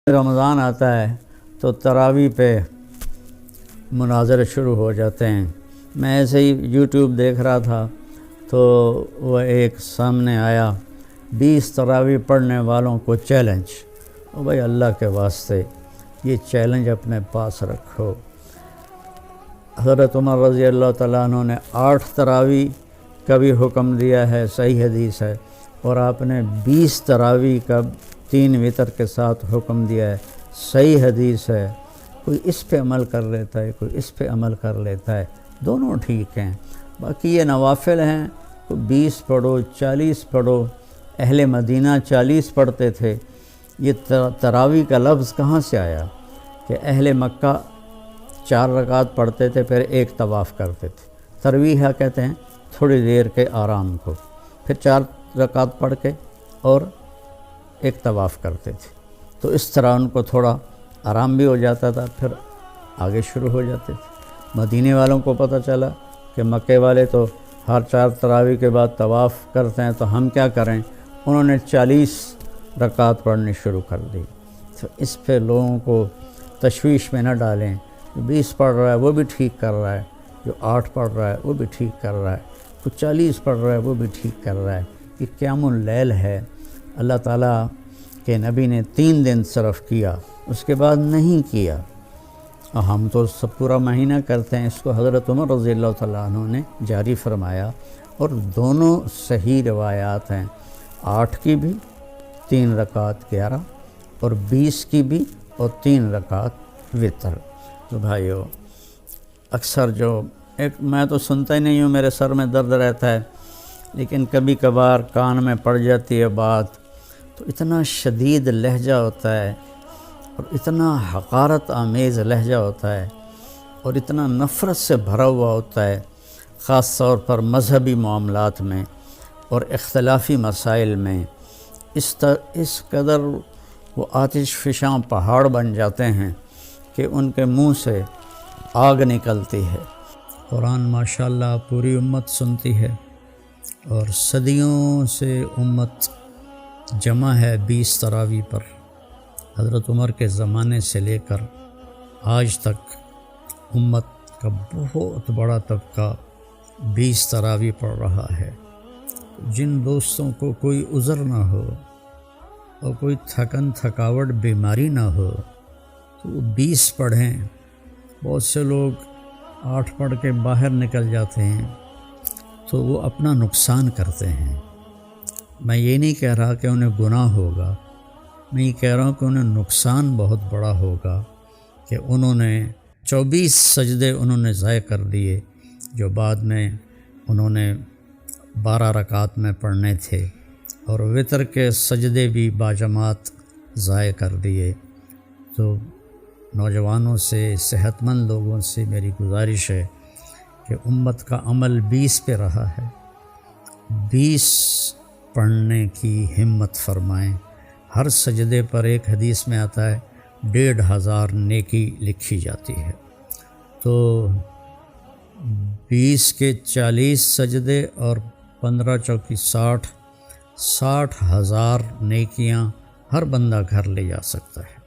رمضان آتا ہے تو تراویح پہ مناظرے شروع ہو جاتے ہیں۔ میں ایسے ہی یوٹیوب دیکھ رہا تھا تو وہ ایک سامنے آیا 20 تراویح پڑھنے والوں کو چیلنج۔ او بھائی اللہ کے واسطے یہ چیلنج اپنے پاس رکھو۔ حضرت عمر رضی اللہ تعالیٰ عنہ نے 8 تراویح کا بھی حکم دیا ہے، صحیح حدیث ہے، اور آپ نے 20 تراویح کا 3 وتر کے ساتھ حکم دیا ہے، صحیح حدیث ہے۔ کوئی اس پہ عمل کر لیتا ہے، کوئی اس پہ عمل کر لیتا ہے، دونوں ٹھیک ہیں۔ باقی یہ نوافل ہیں، کوئی 20 پڑھو 40 پڑھو، اہل مدینہ 40 پڑھتے تھے۔ یہ تراویح کا لفظ کہاں سے آیا کہ اہل مکہ 4 رکعت پڑھتے تھے پھر ایک طواف کرتے تھے۔ ترویح کہتے ہیں تھوڑی دیر کے آرام کو، پھر 4 رکعت پڑھ کے اور ایک طواف کرتے تھے، تو اس طرح ان کو تھوڑا آرام بھی ہو جاتا تھا، پھر آگے شروع ہو جاتے تھے۔ مدینے والوں کو پتہ چلا کہ مکے والے تو ہر 4 تراویح کے بعد طواف کرتے ہیں، تو ہم کیا کریں؟ انہوں نے 40 رکعت پڑھنی شروع کر دی۔ تو اس پہ لوگوں کو تشویش میں نہ ڈالیں۔ جو 20 پڑھ رہا ہے وہ بھی ٹھیک کر رہا ہے، جو 8 پڑھ رہا ہے وہ بھی ٹھیک کر رہا ہے، جو 40 پڑھ رہا ہے وہ بھی ٹھیک کر رہا ہے۔ یہ قیام اللیل ہے، اللہ تعالیٰ کے نبی نے 3 دن صرف کیا، اس کے بعد نہیں کیا۔ اور ہم تو سب پورا مہینہ کرتے ہیں۔ اس کو حضرت عمر رضی اللہ تعالیٰ عنہ نے جاری فرمایا، اور دونوں صحیح روایات ہیں، 8 کی بھی 3 رکعت 11، اور 20 کی بھی اور 3 رکعت وتر۔ تو بھائیو، اکثر جو میں تو سنتا ہی نہیں ہوں، میرے سر میں درد رہتا ہے، لیکن کبھی کبھار کان میں پڑ جاتی ہے بات، تو اتنا شدید لہجہ ہوتا ہے اور اتنا حقارت آمیز لہجہ ہوتا ہے اور اتنا نفرت سے بھرا ہوا ہوتا ہے، خاص طور پر مذہبی معاملات میں اور اختلافی مسائل میں۔ اس قدر وہ آتش فشاں پہاڑ بن جاتے ہیں کہ ان کے منہ سے آگ نکلتی ہے۔ قرآن ماشاءاللہ پوری امت سنتی ہے، اور صدیوں سے امت جمع ہے 20 تراویح پر۔ حضرت عمر کے زمانے سے لے کر آج تک امت کا بہت بڑا طبقہ 20 تراویح پڑھ رہا ہے۔ جن دوستوں کو کوئی عذر نہ ہو اور کوئی تھکاوٹ بیماری نہ ہو تو وہ 20 پڑھیں۔ بہت سے لوگ 8 پڑھ کے باہر نکل جاتے ہیں تو وہ اپنا نقصان کرتے ہیں۔ میں یہ نہیں کہہ رہا کہ انہیں گناہ ہوگا، میں یہ کہہ رہا ہوں کہ انہیں نقصان بہت بڑا ہوگا کہ انہوں نے 24 سجدے انہوں نے ضائع کر دیے، جو بعد میں انہوں نے 12 رکعت میں پڑھنے تھے، اور وتر کے سجدے بھی باجماعت ضائع کر دیے۔ تو نوجوانوں سے، صحت مند لوگوں سے میری گزارش ہے کہ امت کا عمل 20 پہ رہا ہے، 20 پڑھنے کی ہمت فرمائیں۔ ہر سجدے پر ایک حدیث میں آتا ہے 1500 نیکی لکھی جاتی ہے۔ تو 20 کے 40 سجدے اور 15 چوکی 60,000 نیکیاں ہر بندہ گھر لے جا سکتا ہے۔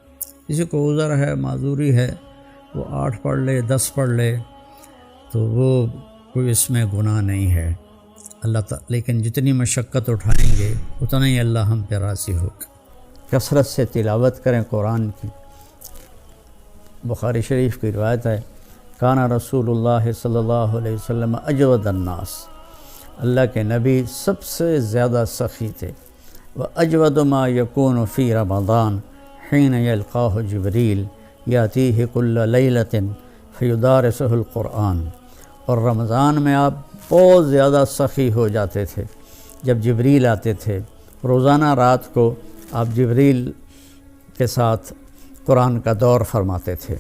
کسی کو عذر ہے، معذوری ہے، وہ 8 پڑھ لے، 10 پڑھ لے، تو وہ کوئی اس میں گناہ نہیں ہے اللہ تعالیٰ، لیکن جتنی مشقت اٹھائیں گے اتنا ہی اللہ ہم پہ راضی ہوگا۔ کثرت سے تلاوت کریں قرآن کی۔ بخاری شریف کی روایت ہے، کانا رسول اللہ صلی اللہ علیہ وسلم اجود الناس، اللہ کے نبی سب سے زیادہ سخی تھے۔ وَأَجْوَدُ مَا يَكُونُ فِي رَمَضَانَ حِينَ يَلْقَاهُ جِبْرِيلُ يَأْتِيهِ كُلَّ لَيْلَةٍ فَيُدَارِسُهُ الْقُرْآنَ، اور رمضان میں آپ بہت زیادہ سخی ہو جاتے تھے جب جبریل آتے تھے۔ روزانہ رات کو آپ جبریل کے ساتھ قرآن کا دور فرماتے تھے۔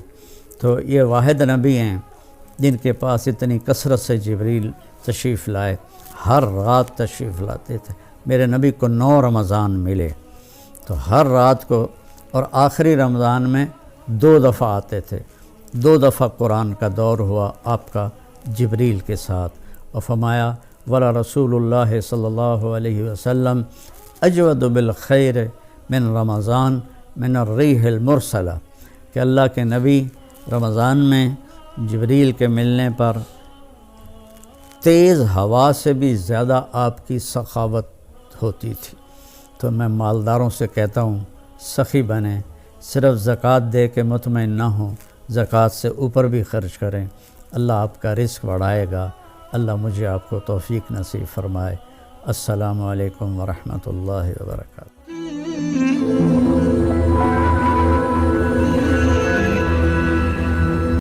تو یہ واحد نبی ہیں جن کے پاس اتنی کثرت سے جبریل تشریف لائے، ہر رات تشریف لاتے تھے۔ میرے نبی کو 9 رمضان ملے، تو ہر رات کو، اور آخری رمضان میں 2 دفعہ آتے تھے، 2 دفعہ قرآن کا دور ہوا آپ کا جبریل کے ساتھ، اور فرمایا ولا رسول اللہ صلی اللہ علیہ وسلم اجود بالخیر من رمضان من الریح المرسلہ، کہ اللہ کے نبی رمضان میں جبریل کے ملنے پر تیز ہوا سے بھی زیادہ آپ کی سخاوت ہوتی تھی۔ تو میں مالداروں سے کہتا ہوں سخی بنیں، صرف زکوٰۃ دے کے مطمئن نہ ہوں، زکوٰۃ سے اوپر بھی خرچ کریں، اللہ آپ کا رزق بڑھائے گا۔ اللہ مجھے آپ کو توفیق نصیب فرمائے۔ السلام علیکم ورحمۃ اللہ وبرکاتہ۔